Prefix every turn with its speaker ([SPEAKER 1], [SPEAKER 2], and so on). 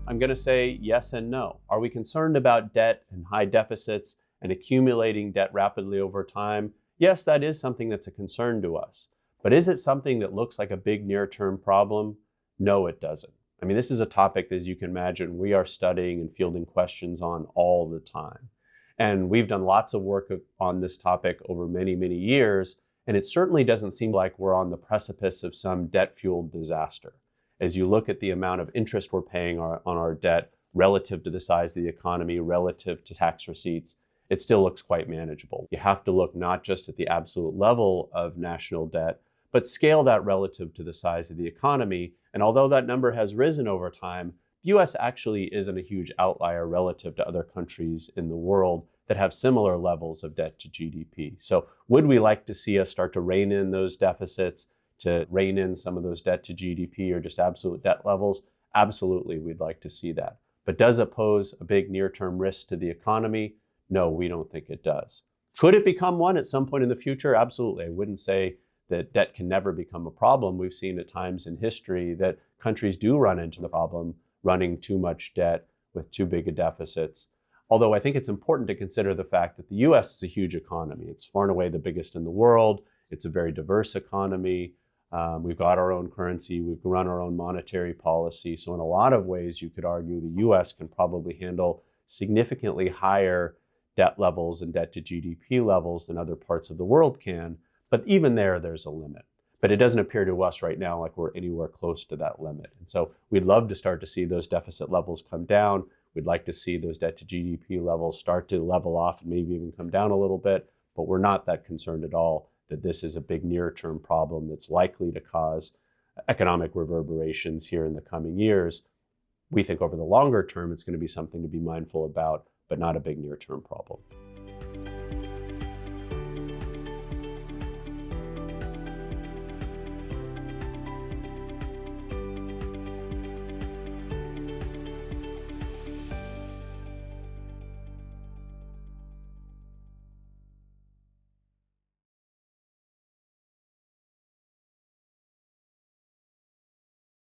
[SPEAKER 1] I'm going to say yes and no. Are we concerned about debt and high deficits and accumulating debt rapidly over time? Yes, that is something that's a concern to us. But is it something that looks like a big near-term problem? No, it doesn't. I mean, this is a topic, as you can imagine, we are studying and fielding questions on all the time. And we've done lots of work on this topic over many, many years, and it certainly doesn't seem like we're on the precipice of some debt-fueled disaster. As you look at the amount of interest we're paying on our debt relative to the size of the economy, relative to tax receipts, it still looks quite manageable. You have to look not just at the absolute level of national debt, but scale that relative to the size of the economy. And although that number has risen over time, the US actually isn't a huge outlier relative to other countries in the world that have similar levels of debt to GDP. So would we like to see us start to rein in those deficits, to rein in some of those debt to GDP or just absolute debt levels? Absolutely, we'd like to see that. But does it pose a big near-term risk to the economy? No, we don't think it does. Could it become one at some point in the future? Absolutely. I wouldn't say that debt can never become a problem. We've seen at times in history that countries do run into the problem running too much debt with too big a deficits. Although I think it's important to consider the fact that the US is a huge economy. It's far and away the biggest in the world. It's a very diverse economy. We've got our own currency. We've run our own monetary policy. So in a lot of ways, you could argue the US can probably handle significantly higher debt levels and debt to GDP levels than other parts of the world can. But even there's a limit. But it doesn't appear to us right now like we're anywhere close to that limit. And so we'd love to start to see those deficit levels come down. We'd like to see those debt to GDP levels start to level off and maybe even come down a little bit. But we're not that concerned at all that this is a big near-term problem that's likely to cause economic reverberations here in the coming years. We think over the longer term, it's going to be something to be mindful about, but not a big near-term problem.